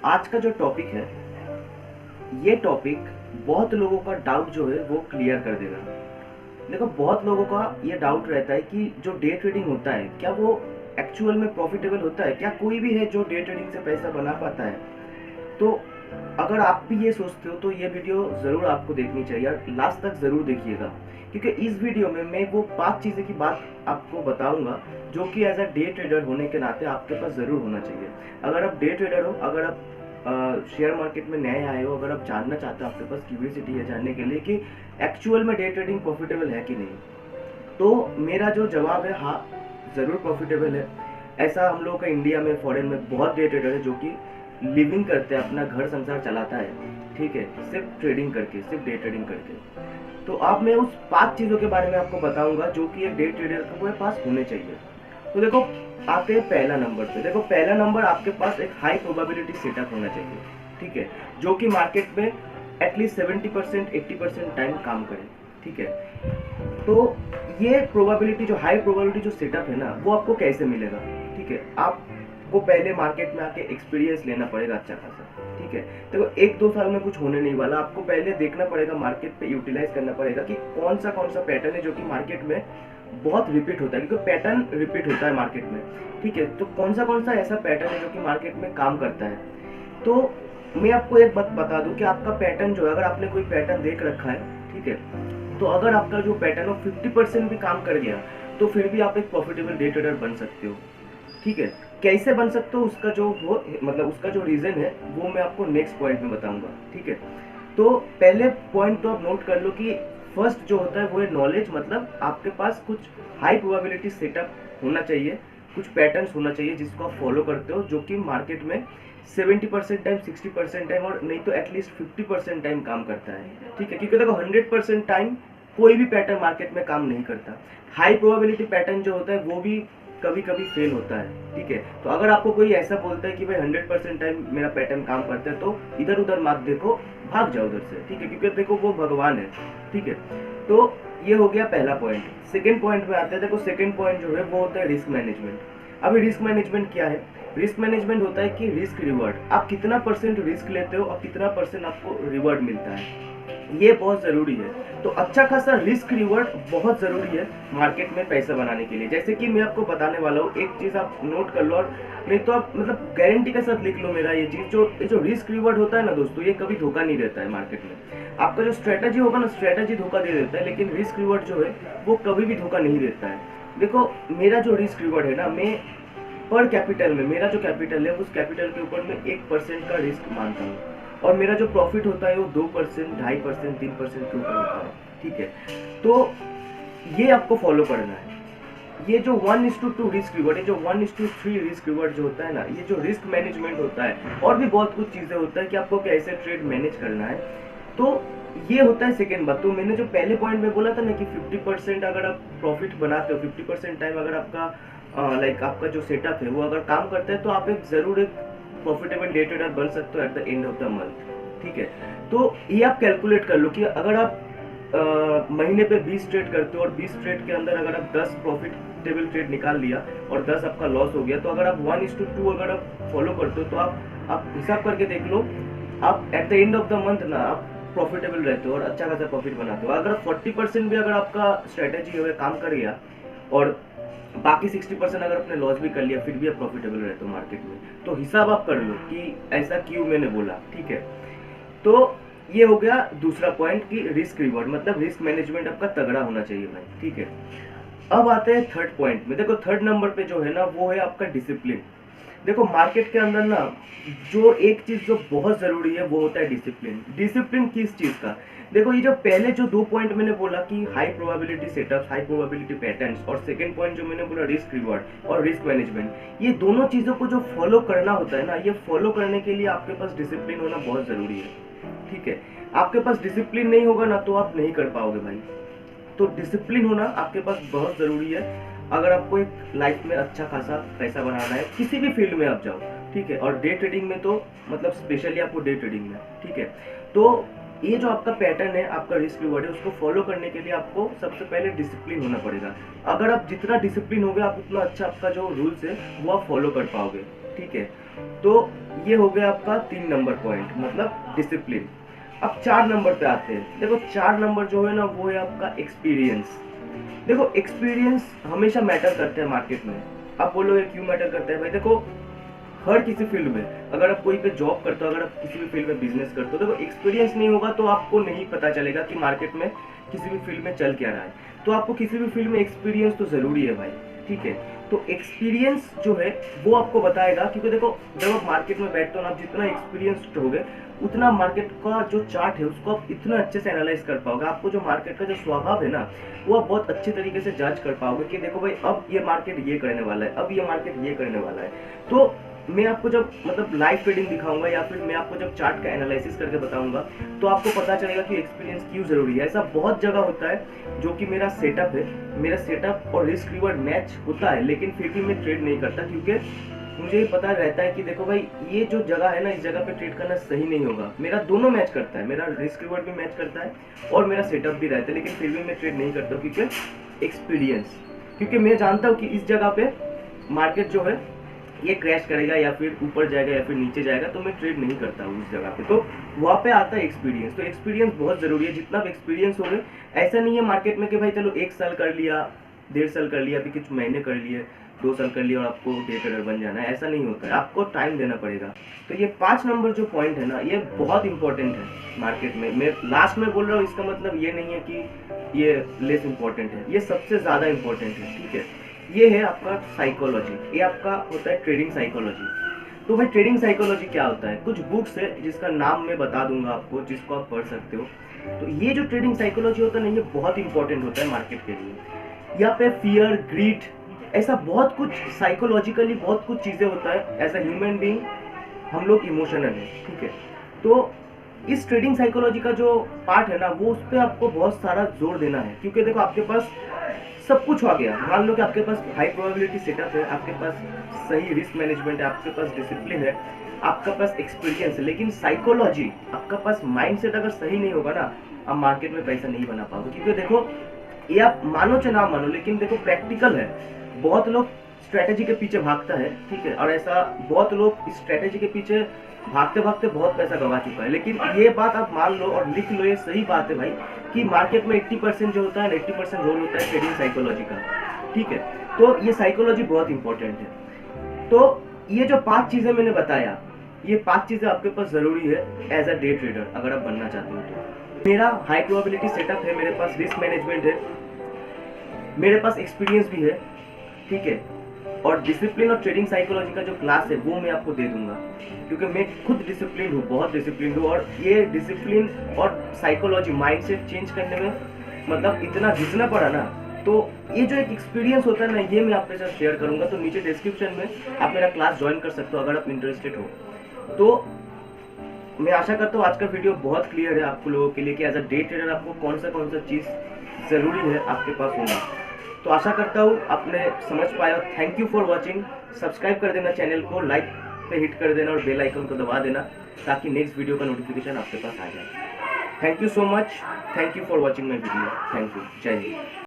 आज का जो टॉपिक है, ये टॉपिक बहुत लोगों का डाउट जो है वो क्लियर कर देगा। देखो, बहुत लोगों का ये डाउट रहता है कि जो डे ट्रेडिंग होता है क्या वो एक्चुअल में प्रॉफिटेबल होता है, क्या कोई भी है जो डे ट्रेडिंग से पैसा बना पाता है। तो अगर आप भी ये सोचते हो तो ये वीडियो ज़रूर आपको देखनी चाहिए और लास्ट तक ज़रूर देखिएगा, क्योंकि इस वीडियो में मैं वो 5 चीज़ें की बात आपको बताऊंगा जो कि एज अ डे ट्रेडर होने के नाते आपके पास ज़रूर होना चाहिए। अगर आप डे ट्रेडर हो, अगर आप शेयर मार्केट में नए आए हो, अगर आप जानना चाहते हो, आपके पास क्यूरियोसिटी है जानने के लिए कि एक्चुअल में डे ट्रेडिंग प्रॉफिटेबल है कि नहीं, तो मेरा जो जवाब है हाँ, ज़रूर प्रॉफिटेबल है। ऐसा हम लोगों का इंडिया में, फॉरेन में बहुत डे ट्रेडर है जो कि लिविंग करते हैं, अपना घर संसार चलाता है, ठीक है, सिर्फ ट्रेडिंग करके, सिर्फ डे ट्रेडिंग करके। तो अब मैं उस 5 चीज़ों के बारे में आपको बताऊंगा जो कि एक डे ट्रेडर के पास होने चाहिए। तो देखो, आते हैं पहला नंबर पे। देखो, पहला नंबर, आपके पास एक हाई प्रोबेबिलिटी सेटअप होना चाहिए, ठीक है, जो कि मार्केट में एटलीस्ट 70% 80% टाइम काम करे, ठीक है। तो ये प्रोबेबिलिटी, जो हाई प्रोबेबिलिटी जो सेटअप है ना, वो आपको कैसे मिलेगा, ठीक है। आपको पहले मार्केट में आके एक्सपीरियंस लेना पड़ेगा अच्छा खासा, ठीक है। देखो, 1-2 साल में कुछ होने नहीं वाला, आपको पहले देखना पड़ेगा, मार्केट पे यूटिलाइज करना पड़ेगा कि कौन सा पैटर्न है जो कि मार्केट में बहुत रिपीट होता है, क्योंकि पैटर्न रिपीट होता है मार्केट में, ठीक है। तो कौन सा ऐसा पैटर्न है जो कि मार्केट में काम करता है। तो मैं आपको एक बात बता दूं कि आपका पैटर्न जो है, अगर आपने कोई पैटर्न देख रखा है, ठीक है, तो अगर आपका जो पैटर्न है 50% भी काम कर गया तो फिर भी आप एक प्रॉफिटेबल डे ट्रेडर बन सकते हो, ठीक है। कैसे बन सकते हो, उसका जो वो मतलब उसका जो रीजन है वो मैं आपको नेक्स्ट पॉइंट में बताऊंगा, ठीक है। तो पहले पॉइंट तो आप नोट कर लो कि फर्स्ट जो होता है वो है नॉलेज, मतलब आपके पास कुछ हाई प्रोबेबिलिटी सेटअप होना चाहिए, कुछ पैटर्न्स होना चाहिए जिसको आप फॉलो करते हो, जो कि मार्केट में 70% टाइम, 60% टाइम, और नहीं तो एटलीस्ट 50% टाइम काम करता है, ठीक है। क्योंकि देखो, 100% टाइम कोई भी पैटर्न मार्केट में काम नहीं करता। हाई प्रोबेबिलिटी पैटर्न जो होता है वो भी कभी कभी फेल होता है, ठीक है। तो अगर आपको कोई ऐसा बोलता है कि भाई 100% टाइम मेरा पैटर्न काम करता है, तो इधर उधर मत देखो, भाग जाओ उधर से, ठीक है, क्योंकि देखो वो भगवान है, ठीक है। तो ये हो गया पहला पॉइंट। सेकंड पॉइंट में आते हैं। देखो, सेकंड पॉइंट जो है वो होता है रिस्क मैनेजमेंट। अभी रिस्क मैनेजमेंट क्या है? रिस्क मैनेजमेंट होता है कि रिस्क रिवॉर्ड, आप कितना परसेंट रिस्क लेते हो और कितना परसेंट आपको रिवॉर्ड मिलता है, ये बहुत जरूरी है। तो अच्छा खासा रिस्क रिवॉर्ड बहुत जरूरी है मार्केट में पैसा बनाने के लिए। जैसे कि मैं आपको बताने वाला हूँ, एक चीज आप नोट कर लो, और नहीं तो आप मतलब गारंटी के साथ लिख लो मेरा ये चीज, जो रिस्क रिवॉर्ड होता है ना दोस्तों, ये कभी धोखा नहीं देता है मार्केट में। आपका जो स्ट्रेटजी होगा ना, स्ट्रेटजी धोखा दे देता है, लेकिन रिस्क रिवॉर्ड जो है वो कभी भी धोखा नहीं देता है। देखो, मेरा जो रिस्क रिवॉर्ड है ना, मैं पर कैपिटल में, मेरा जो कैपिटल है उस कैपिटल के ऊपर मैं 1% का रिस्क मानता हूँ, और मेरा जो प्रॉफिट होता है वो 2%, 2.5%, 3% के ऊपर होता है, ठीक है। तो ये आपको फॉलो करना है। ये जो 1:2 रिस्क रिवॉर्ड है, जो 1:3 रिस्क रिवॉर्ड जो होता है ना, ये जो रिस्क मैनेजमेंट होता है, और भी बहुत कुछ चीजें होता है कि आपको कैसे ट्रेड मैनेज करना है। तो ये होता है सेकेंड बात। तो मैंने जो पहले पॉइंट में बोला था ना कि 50% अगर आप प्रॉफिट बनाते हो, 50% टाइम अगर आपका आपका जो सेटअप है वो अगर काम करता है, तो आप एक जरूर एक प्रॉफिटेबल डे ट्रेडर बन सकते हो at the end of the month, ठीक है। तो ये आप कैलकुलेट कर लो कि अगर आप महीने पे 20 ट्रेड करते हो, और 20 ट्रेड के अंदर अगर आप 10 प्रॉफिटेबल ट्रेड निकाल लिया और 10 आपका लॉस हो गया, तो अगर आप 1:2 अगर आप फॉलो करते हो, तो आप हिसाब करके देख लो, आप at the end of the month ना आप प्रॉफिटेबल रहते हो और अच्छा खासा प्रॉफिट बनाते हो। अगर 40% भी अगर आपका स्ट्रेटेजी है काम कर गया, और बाकी 60% अगर आपने लॉस भी कर लिया, फिर भी आप प्रॉफिटेबल रहते हो मार्केट में। तो हिसाब आप कर लो कि ऐसा क्यों मैंने बोला, ठीक है। तो ये हो गया दूसरा पॉइंट कि रिस्क रिवॉर्ड, मतलब रिस्क मैनेजमेंट आपका तगड़ा होना चाहिए भाई, ठीक है। अब आते हैं थर्ड पॉइंट में। देखो, थर्ड नंबर पे जो है ना वो है आपका डिसिप्लिन। देखो, मार्केट के अंदर ना जो एक चीज जो बहुत जरूरी है वो होता है डिसिप्लिन। डिसिप्लिन किस चीज का? देखो, ये जो पहले जो 2 पॉइंट मैंने बोला कि high probability setups, high probability patterns, और सेकंड पॉइंट जो मैंने बोला रिस्क रिवॉर्ड और रिस्क मैनेजमेंट, ये दोनों चीजों को जो फॉलो करना होता है ना, ये फॉलो करने के लिए आपके पास डिसिप्लिन होना बहुत जरूरी है, ठीक है। आपके पास डिसिप्लिन नहीं होगा ना तो आप नहीं कर पाओगे भाई। तो डिसिप्लिन होना आपके पास बहुत जरूरी है अगर आपको एक लाइफ में अच्छा खासा पैसा बनाना है, किसी भी फील्ड में आप जाओ, ठीक है। और डे ट्रेडिंग में तो मतलब स्पेशली आपको डे ट्रेडिंग में, ठीक है। तो ये जो आपका पैटर्न है, आपका रिस्क रिवॉर्ड है, उसको फॉलो करने के लिए आपको सबसे पहले डिसिप्लिन होना पड़ेगा। अगर आप जितना डिसिप्लिन होगे, आप उतना अच्छा आपका जो रूल्स है वो आप फॉलो कर पाओगे, ठीक है। तो ये हो गया आपका 3 नंबर पॉइंट, मतलब डिसिप्लिन। अब 4 नंबर पे आते हैं। देखो 4 नंबर जो है ना वो है आपका एक्सपीरियंस। देखो एक्सपीरियंस हमेशा मैटर करता है मार्केट में। आप बोलोगे क्यों मैटर करता है भाई? देखो हर किसी फील्ड में, अगर आप कोई पे जॉब करते हो, अगर आप किसी भी फील्ड में बिजनेस करते हो, देखो एक्सपीरियंस नहीं होगा तो आपको नहीं पता चलेगा कि मार्केट में किसी भी फील्ड में चल क्या रहा है। तो आपको किसी भी फील्ड में एक्सपीरियंस तो जरूरी है भाई, ठीक है। तो एक्सपीरियंस जो है वो आपको बताएगा, क्योंकि देखो जब आप मार्केट में बैठते हो ना, आप जितना एक्सपीरियंस्ड होगे उतना मार्केट का जो चार्ट है उसको आप इतना अच्छे से एनालाइज कर पाओगे। आपको जो मार्केट का जो स्वभाव है ना वो आप बहुत अच्छे तरीके से जज कर पाओगे कि देखो भाई अब ये मार्केट ये करने वाला है, अब ये मार्केट ये करने वाला है। तो मैं आपको जब मतलब लाइव ट्रेडिंग दिखाऊंगा या फिर मैं आपको जब चार्ट का एनालिसिस करके बताऊंगा तो आपको पता चलेगा कि एक्सपीरियंस क्यों जरूरी है। ऐसा बहुत जगह होता है जो कि मेरा सेटअप है, मेरा सेटअप और रिस्क रिवॉर्ड मैच होता है, लेकिन फिर भी मैं ट्रेड नहीं करता, क्योंकि मुझे ये पता रहता है कि देखो भाई ये जो जगह है ना इस जगह पे ट्रेड करना सही नहीं होगा। मेरा दोनों मैच करता है, मेरा रिस्क रिवॉर्ड भी मैच करता है और मेरा सेटअप भी रहता है, लेकिन फिर भी मैं ट्रेड नहीं करता क्योंकि एक्सपीरियंस, क्योंकि मैं जानता हूँ कि इस जगह पे मार्केट जो है ये क्रैश करेगा या फिर ऊपर जाएगा या फिर नीचे जाएगा, तो मैं ट्रेड नहीं करता हूँ उस जगह पे। तो वहाँ पे आता है एक्सपीरियंस। तो एक्सपीरियंस बहुत जरूरी है। जितना भी एक्सपीरियंस हो गए, ऐसा नहीं है मार्केट में कि भाई चलो 1 साल कर लिया, 1.5 साल कर लिया, अभी कुछ महीने कर लिए, 2 साल कर लिया और आपको डे ट्रेडर बन जाना है, ऐसा नहीं होता है। आपको टाइम देना पड़ेगा। तो ये 5 नंबर जो पॉइंट है ना ये बहुत इंपॉर्टेंट है मार्केट में। मैं लास्ट में बोल रहा हूँ, इसका मतलब ये नहीं है कि ये लेस इंपॉर्टेंट है, ये सबसे ज्यादा इंपॉर्टेंट है, ठीक है। ये है आपका साइकोलॉजी, ये आपका होता है ट्रेडिंग साइकोलॉजी। तो भाई ट्रेडिंग साइकोलॉजी क्या होता है? कुछ बुक्स है जिसका नाम मैं बता दूंगा आपको, जिसको आप पढ़ सकते हो। तो ये जो ट्रेडिंग साइकोलॉजी होता है ना ये बहुत इंपॉर्टेंट होता है मार्केट के लिए। यहाँ पे फियर, ग्रीड, ऐसा बहुत कुछ साइकोलॉजिकली बहुत कुछ चीजें होता है। एज अ ह्यूमन बीइंग हम लोग इमोशनल है, ठीक है। तो इस ट्रेडिंग साइकोलॉजी का जो पार्ट है ना वो उस पर आपको बहुत सारा जोर देना है, क्योंकि देखो आपके पास सब कुछ आ गया। मान लो कि आपके पास हाई प्रोबेबिलिटी सेटअप है, आपके पास सही रिस्क मैनेजमेंट है, आपके पास डिसिप्लिन है, आपका पास एक्सपीरियंस है, लेकिन साइकोलॉजी, आपका पास माइंडसेट अगर सही नहीं होगा ना आप मार्केट में पैसा नहीं बना पाओगे। क्योंकि देखो ये आप मानो चाहे ना मानो, लेकिन देखो प्रैक्टिकल है। बहुत लोग स्ट्रेटेजी के पीछे भागता है, ठीक है, और ऐसा बहुत लोग इस स्ट्रेटेजी के पीछे भागते भागते बहुत पैसा गवा चुका है। लेकिन ये बात आप मान लो और लिख लो, ये सही बात है भाई कि मार्केट में 80% जो होता है 80% रोल होता है ट्रेडिंग साइकोलॉजी का, ठीक है। तो ये साइकोलॉजी बहुत इंपॉर्टेंट है। तो ये जो 5 चीजें मैंने बताया, ये 5 चीजें आपके पास जरूरी है एज अ डे ट्रेडर अगर आप बनना चाहते हो तो। मेरा हाई प्रोबेबिलिटी सेटअप है, मेरे पास रिस्क मैनेजमेंट है, मेरे पास एक्सपीरियंस भी है, ठीक है, और डिसिप्लिन और ट्रेडिंग साइकोलॉजी का जो क्लास है वो मैं आपको दे दूंगा, क्योंकि मैं खुद डिसिप्लिन हूँ, बहुत डिसिप्लिन हूँ। और ये डिसिप्लिन और साइकोलॉजी माइंडसेट चेंज करने में मतलब इतना घिसना पड़ा ना, तो ये जो एक एक्सपीरियंस होता है ना ये मैं आपके साथ शेयर करूंगा। तो नीचे डिस्क्रिप्शन में आप मेरा क्लास ज्वाइन कर सकते हो अगर आप इंटरेस्टेड हो। तो मैं आशा करता हूँ आज का वीडियो बहुत क्लियर है आप लोगों के लिए कि एज अ डे ट्रेडर आपको कौन सा चीज़ ज़रूरी है आपके पास होना। तो आशा करता हूँ आपने समझ पाया। Thank you for watching. Subscribe कर देना चैनल को, लाइक पे हिट कर देना और बेल आइकन को दबा देना ताकि नेक्स्ट वीडियो का नोटिफिकेशन आपके पास आ जाए। Thank you so much. Thank you for watching my video. Thank you. जय हिंद।